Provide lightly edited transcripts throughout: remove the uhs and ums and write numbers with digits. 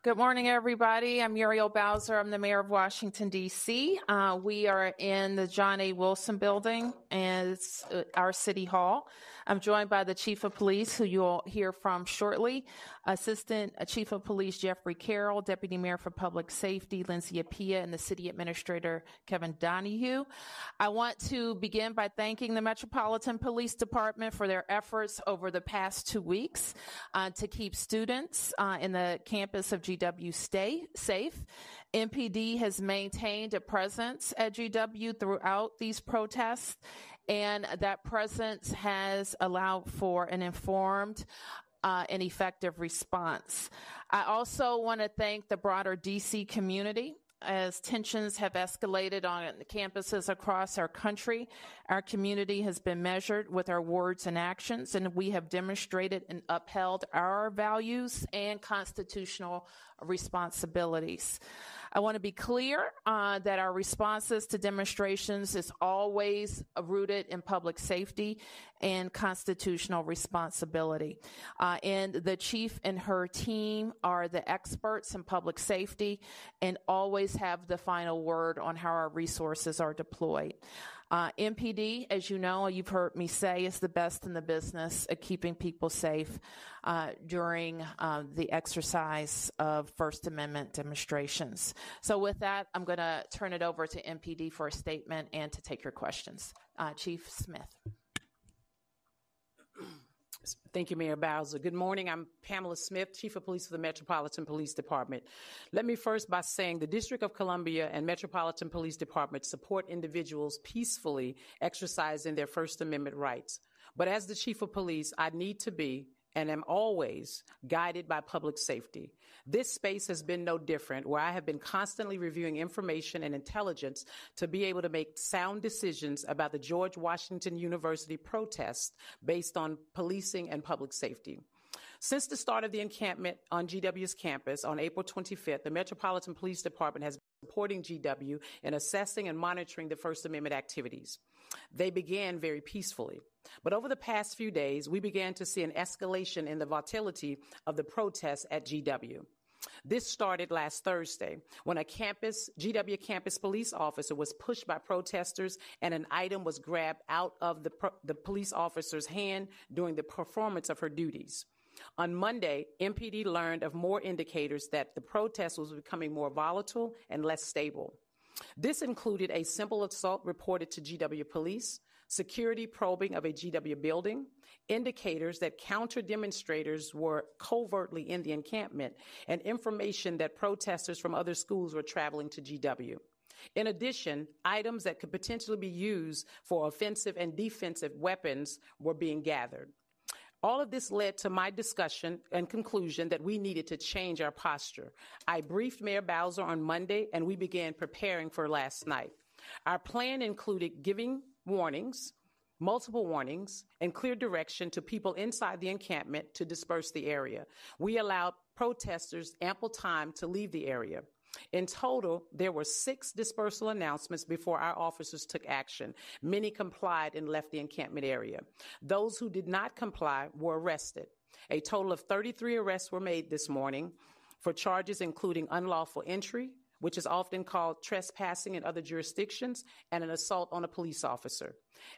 Good morning, everybody. I'm Muriel Bowser. I'm the mayor of Washington, D.C. We are in the John A. Wilson building, and it's our city hall. I'm joined by the chief of police, who you'll hear from shortly, Assistant Chief of Police Jeffery Carroll, Deputy Mayor for Public Safety Lindsay Appiah, and the City Administrator Kevin Donahue. I want to begin by thanking the Metropolitan Police Department for their efforts over the past 2 weeks to keep students in the campus of GW stay safe. MPD has maintained a presence at GW throughout these protests, and that presence has allowed for an informed and effective response. I also want to thank the broader DC community. As tensions have escalated on campuses across our country, our community has been measured with our words and actions, and we have demonstrated and upheld our values and constitutional responsibilities. I want to be clear that our responses to demonstrations is always rooted in public safety and constitutional responsibility. And the chief and her team are the experts in public safety and always have the final word on how our resources are deployed. MPD, as you know, you've heard me say, is the best in the business at keeping people safe during the exercise of First Amendment demonstrations. So with that, I'm going to turn it over to MPD for a statement and to take your questions. Chief Smith. Thank you, Mayor Bowser. Good morning. I'm Pamela Smith, Chief of Police for the Metropolitan Police Department. Let me first by saying the District of Columbia and Metropolitan Police Department support individuals peacefully exercising their First Amendment rights. But as the Chief of Police, I need to be and am always guided by public safety. This space has been no different, where I have been constantly reviewing information and intelligence to be able to make sound decisions about the George Washington University protests based on policing and public safety. Since the start of the encampment on GW's campus on April 25th, the Metropolitan Police Department has been supporting GW in assessing and monitoring the First Amendment activities. They began very peacefully. But over the past few days, we began to see an escalation in the volatility of the protests at GW. This started last Thursday when a GW campus police officer was pushed by protesters and an item was grabbed out of the police officer's hand during the performance of her duties. On Monday, MPD learned of more indicators that the protest was becoming more volatile and less stable. This included a simple assault reported to GW police, security probing of a GW building, indicators that counter-demonstrators were covertly in the encampment, and information that protesters from other schools were traveling to GW. In addition, items that could potentially be used for offensive and defensive weapons were being gathered. All of this led to my discussion and conclusion that we needed to change our posture. I briefed Mayor Bowser on Monday, and we began preparing for last night. Our plan included giving warnings, multiple warnings, and clear direction to people inside the encampment to disperse the area. We allowed protesters ample time to leave the area. In total, there were 6 dispersal announcements before our officers took action. Many complied and left the encampment area. Those who did not comply were arrested. A total of 33 arrests were made this morning for charges including unlawful entry, which is often called trespassing in other jurisdictions, and an assault on a police officer.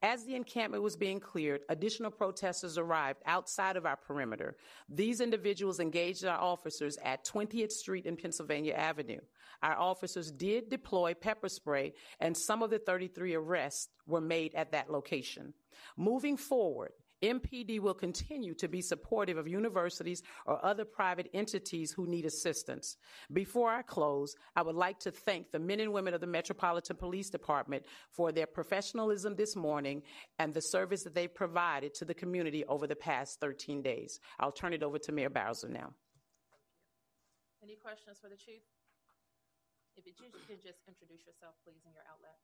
As the encampment was being cleared, additional protesters arrived outside of our perimeter. These individuals engaged our officers at 20th Street and Pennsylvania Avenue. Our officers did deploy pepper spray, and some of the 33 arrests were made at that location. Moving forward, MPD will continue to be supportive of universities or other private entities who need assistance. Before I close, I would like to thank the men and women of the Metropolitan Police Department for their professionalism this morning and the service that they've provided to the community over the past 13 days. I'll turn it over to Mayor Bowser now. Any questions for the chief? If you could just introduce yourself, please, and your outlet.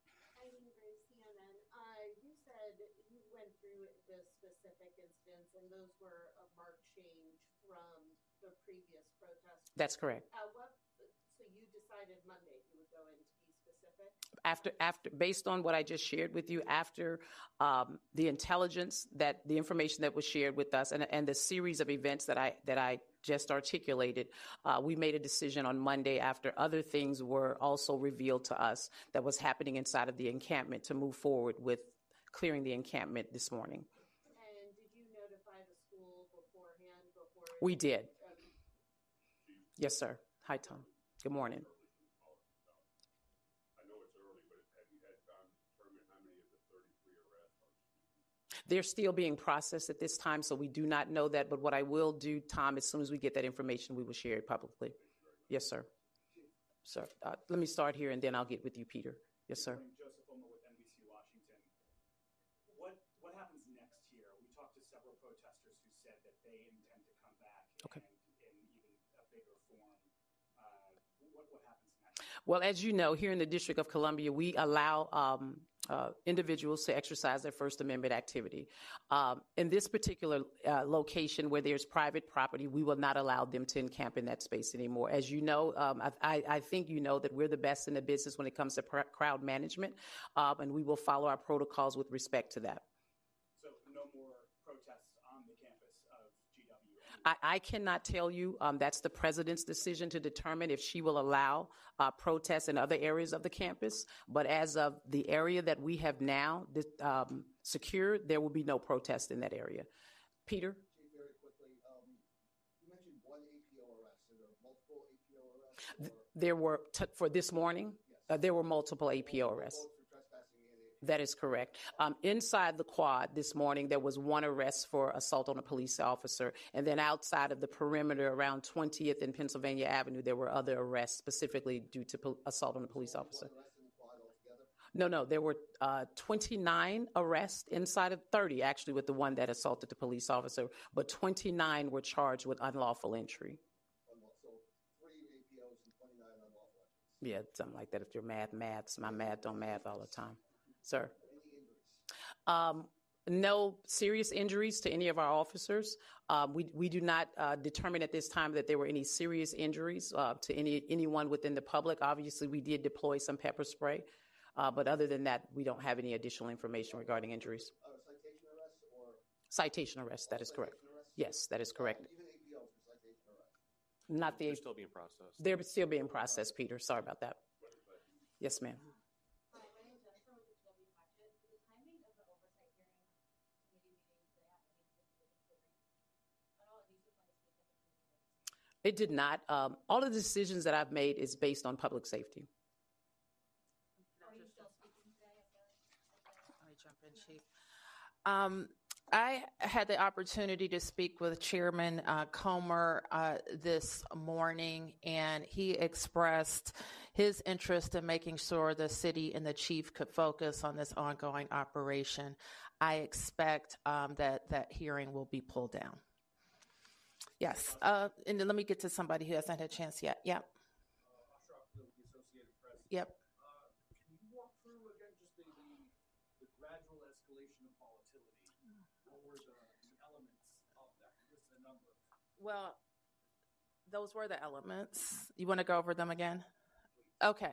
You said you went through the specific incidents, and those were a marked change from the previous protests. That's correct. So you decided Monday you would go into be specific? After, based on what I just shared with you, after the intelligence, that the information that was shared with us, and the series of events that I just articulated, we made a decision on Monday after other things were also revealed to us that was happening inside of the encampment to move forward with clearing the encampment this morning. And did you notify the school beforehand? We did. Yes, sir. Hi, Tom. Good morning. They're still being processed at this time, so we do not know that. But what I will do, Tom, as soon as we get that information, we will share it publicly. Yes, sir. Sir, let me start here, and then I'll get with you, Peter. Yes, sir. Joseph Oma with NBC Washington. What happens next here? We talked to several protesters who said that they intend to come back and in even a bigger form. What happens next? Well, as you know, here in the District of Columbia, we allow individuals to exercise their First Amendment activity. In this particular location where there's private property, we will not allow them to encamp in that space anymore. As you know, I think you know that we're the best in the business when it comes to crowd management, and we will follow our protocols with respect to that. So no more protests on the campus of GW? I cannot tell you. That's the president's decision to determine if she will allow protests in other areas of the campus. But as of the area that we have now secured, there will be no protest in that area. Peter? Chief, very quickly, you mentioned one APO arrest. Are there multiple APO arrests? There were, for this morning, yes. There were multiple APO arrests. That is correct. Inside the quad this morning, there was one arrest for assault on a police officer. And then outside of the perimeter around 20th and Pennsylvania Avenue, there were other arrests specifically due to assault on a police officer. No, there were 29 arrests inside of 30, actually, with the one that assaulted the police officer. But 29 were charged with unlawful entry. So 3 APOs and 29 unlawful entries. Yeah, something like that. If you're maths, my math don't math all the time. Sir? No serious injuries to any of our officers. We do not determine at this time that there were any serious injuries to anyone within the public. Obviously, we did deploy some pepper spray, but other than that, we don't have any additional information regarding injuries. Citation arrests or? Citation arrests, that is correct. Yes, that is correct. Even APOs for citation arrests? Not the. They're still being processed. They're still being processed, Peter. Sorry about that. Yes, ma'am. It did not. All of the decisions that I've made is based on public safety. Let me jump in, Chief. I had the opportunity to speak with Chairman Comer this morning, and he expressed his interest in making sure the city and the chief could focus on this ongoing operation. I expect that hearing will be pulled down. Yes, and then let me get to somebody who hasn't had a chance yet. Yep. Yep. Can you walk through again just the gradual escalation of volatility? What were the elements of that? What's the number? Well, those were the elements. You want to go over them again? Okay.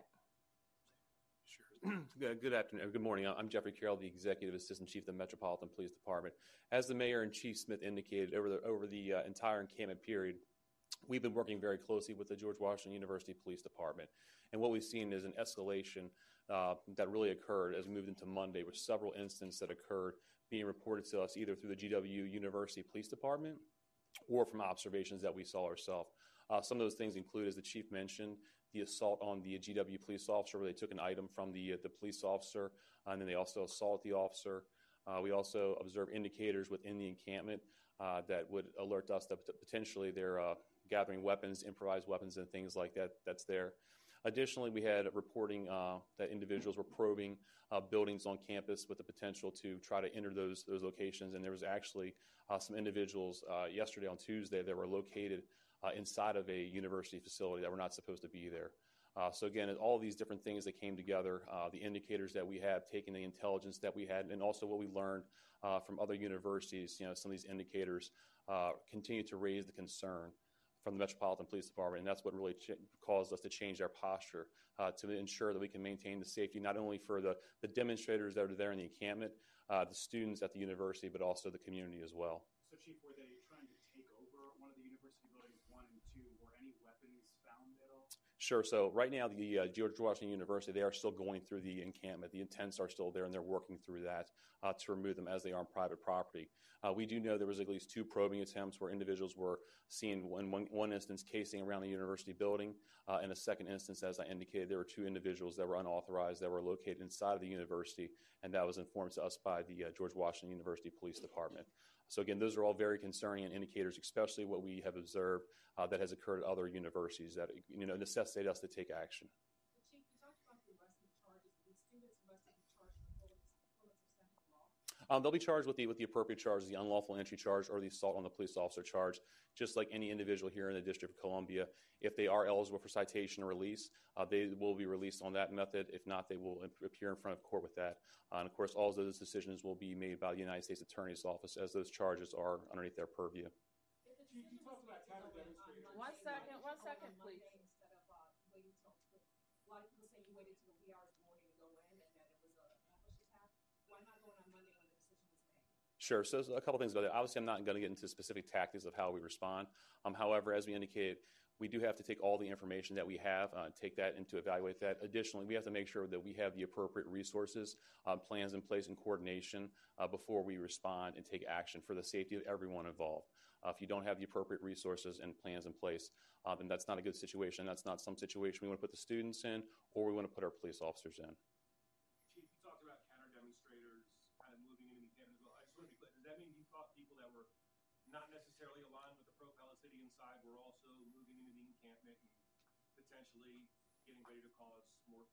Sure. Good afternoon. Good morning. I'm Jeffery Carroll, the Executive Assistant Chief of the Metropolitan Police Department. As the Mayor and Chief Smith indicated, over the entire encampment period, we've been working very closely with the George Washington University Police Department. And what we've seen is an escalation that really occurred as we moved into Monday, with several incidents that occurred being reported to us either through the GW University Police Department or from observations that we saw ourselves. Some of those things include, as the Chief mentioned, the assault on the GW police officer, where they took an item from the police officer, and then they also assaulted the officer. We also observed indicators within the encampment that would alert us that potentially they're gathering weapons, improvised weapons, and things like that that's there. Additionally, we had reporting that individuals were probing buildings on campus with the potential to try to enter those locations, and there was actually some individuals yesterday on Tuesday that were located inside of a university facility that were not supposed to be there. So again, all these different things that came together, the indicators that we have, taking the intelligence that we had, and also what we learned from other universities, some of these indicators continue to raise the concern from the Metropolitan Police Department, and that's what really caused us to change our posture to ensure that we can maintain the safety not only for the demonstrators that are there in the encampment, the students at the university, but also the community as well. So, Chief, were they trying to take over one of the university buildings Sure. So right now, the George Washington University, they are still going through the encampment. The intents are still there, and they're working through that to remove them as they are on private property. We do know there was at least 2 probing attempts where individuals were seen, in one instance, casing around the university building. In a second instance, as I indicated, there were 2 individuals that were unauthorized that were located inside of the university, and that was informed to us by the George Washington University Police Department. So again, those are all very concerning indicators, especially what we have observed that has occurred at other universities that necessitate us to take action. Chief, you talked about the arrestment charges. Will students arrested be charged with full extent of law? They'll be charged with the appropriate charges, the unlawful entry charge or the assault on the police officer charge, just like any individual here in the District of Columbia. If they are eligible for citation or release, they will be released on that method. If not, they will appear in front of court with that. And of course, all of those decisions will be made by the United States Attorney's Office as those charges are underneath their purview. You talked about counter demonstrators. One second, please. Instead of waiting till, a lot of people say you waited till the wee hours of the morning to go in and that it was an ambush attack. Why not go in on Monday when the decision was made? Sure. So a couple things about that. Obviously, I'm not going to get into specific tactics of how we respond. However, as we indicated, we do have to take all the information that we have, take that and to evaluate that. Additionally, we have to make sure that we have the appropriate resources, plans in place and coordination before we respond and take action for the safety of everyone involved. If you don't have the appropriate resources and plans in place, then that's not a good situation. That's not some situation we want to put the students in or we want to put our police officers in. Chief, you talked about counter demonstrators kind of moving into the encampment as well. I just want to be clear. Does that mean you thought people that were not necessarily aligned with the pro-Palestinian side were also moving into the encampment and potentially getting ready to cause more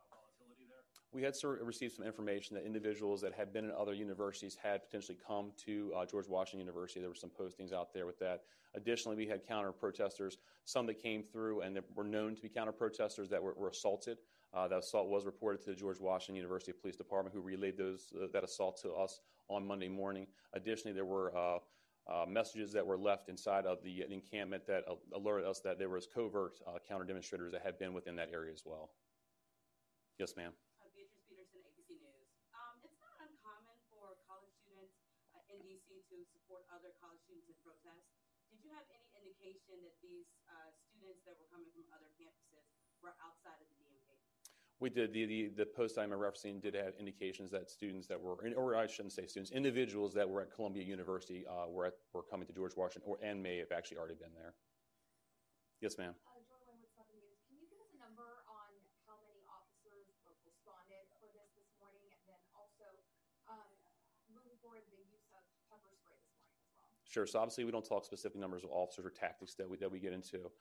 volatility there? We had received some information that individuals that had been in other universities had potentially come to George Washington University. There were some postings out there with that. Additionally, we had counter-protesters, some that came through and that were known to be counter-protesters that were assaulted. That assault was reported to the George Washington University Police Department, who relayed that assault to us on Monday morning. Additionally, there were messages that were left inside of the encampment that alerted us that there was covert counter-demonstrators that had been within that area as well. Yes, ma'am. ABC News. It's not uncommon for college students in DC to support other college students in protests. Did you have any indication that these students that were coming from other campuses were outside of the DMV? We did. The post I'm referencing did have indications that students that were, or I shouldn't say students, individuals that were at Columbia University were coming to George Washington and may have actually already been there. Yes, ma'am. Jordan with Southern News. Can you give us a number on how many officers responded for this morning, and then also moving forward the use of pepper spray this morning as well? Sure. So obviously we don't talk specific numbers of officers or tactics that we get into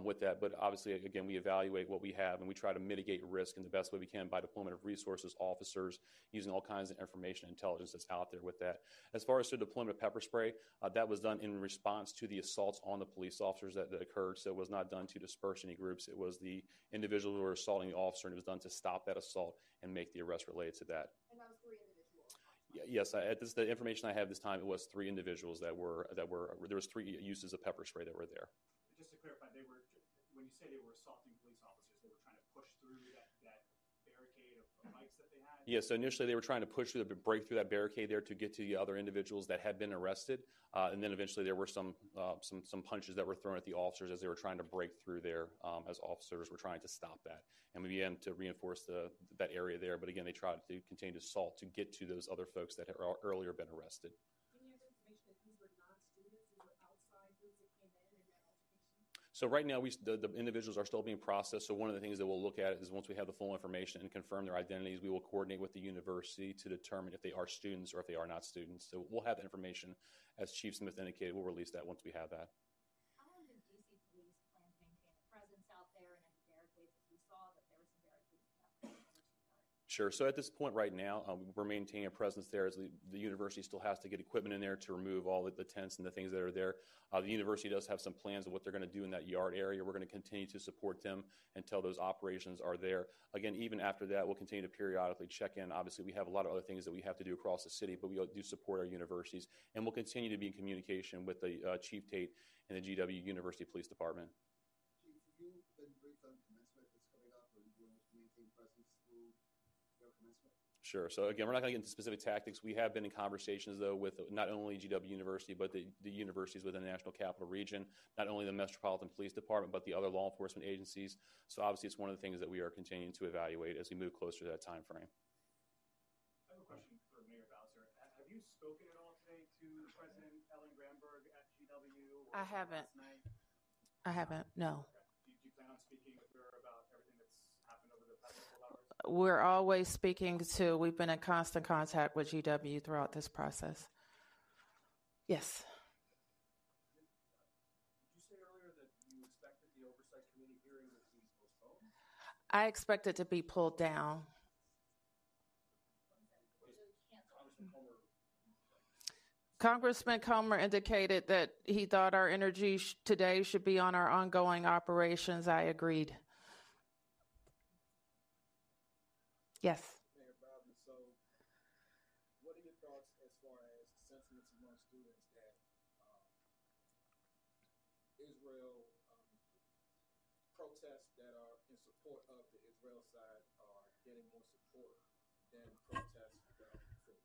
with that. But obviously, again, we evaluate what we have and we try to mitigate risk in the best way we can by deployment of resources, officers, using all kinds of information and intelligence that's out there with that. As far as the deployment of pepper spray, that was done in response to the assaults on the police officers that occurred. So it was not done to disperse any groups. It was the individuals who were assaulting the officer, and it was done to stop that assault and make the arrest related to that. And that was 3 individuals. Yes, the information I have this time, it was 3 individuals there was 3 uses of pepper spray that were there. Just to clarify, when you say they were assaulting police officers, they were trying to push through that barricade of bikes that they had? Yeah, so initially they were trying to break through that barricade there to get to the other individuals that had been arrested, and then eventually there were some punches that were thrown at the officers as they were trying to break through there, as officers were trying to stop that. And we began to reinforce that area there, but again, they tried to continue to assault to get to those other folks that had earlier been arrested. Do you have information that these were not students, these were outside groups that came in that altercation? So right now, the individuals are still being processed. So one of the things that we'll look at is once we have the full information and confirm their identities, we will coordinate with the university to determine if they are students or if they are not students. So we'll have the information. As Chief Smith indicated, we'll release that once we have that. How long does DC police plan to maintain a presence out there and any barricades? As we saw that there were some barricades. Sure. So at this point right now, we're maintaining a presence there as the university still has to get equipment in there to remove all the tents and the things that are there. The university does have some plans of what they're going to do in that yard area. We're going to continue to support them until those operations are there. Again, even after that, we'll continue to periodically check in. Obviously, we have a lot of other things that we have to do across the city, but we do support our universities. And we'll continue to be in communication with the Chief Tate and the GW University Police Department. Chief, have you been briefed on commencement that's coming up, or do you want to maintain presence through Sure. So again, we're not going to get into specific tactics. We have been in conversations, though, with not only GW University, but the universities within the National Capital Region, not only the Metropolitan Police Department, but the other law enforcement agencies. So obviously, it's one of the things that we are continuing to evaluate as we move closer to that time frame. I have a question for Mayor Bowser. Have you spoken at all today to President Ellen Granberg at GW? I haven't. I haven't, no. Okay. Do you plan on speaking with her about everything that's happened over the past couple hours? We're always speaking to, we've been in constant contact with GW throughout this process. Yes. Did you say earlier that you expected the Oversight Committee hearing to be postponed? I expect it to be pulled down. Congressman Comer indicated that he thought our energy today should be on our ongoing operations. I agreed. Yes. Mayor Bowser, so what are your thoughts as far as sentiments among students that Israel protests that are in support of the Israel side are getting more support than protests for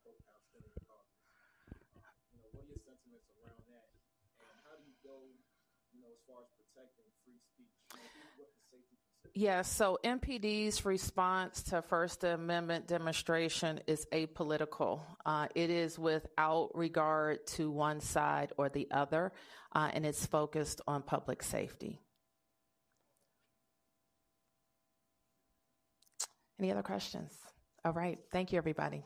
pro-Palestinian causes? What are your sentiments around that? And how do you go, as far as protecting free speech? What the safety concerns? Yes, so MPD's response to First Amendment demonstration is apolitical. It is without regard to one side or the other, and it's focused on public safety. Any other questions? All right. Thank you, everybody.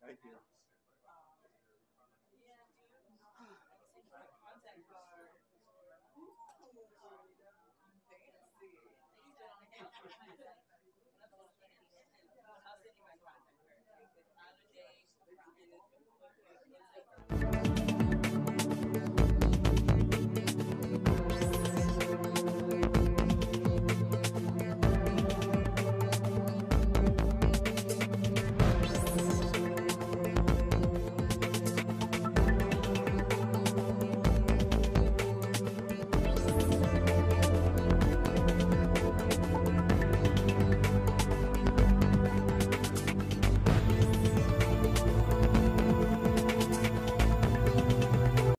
Thank you.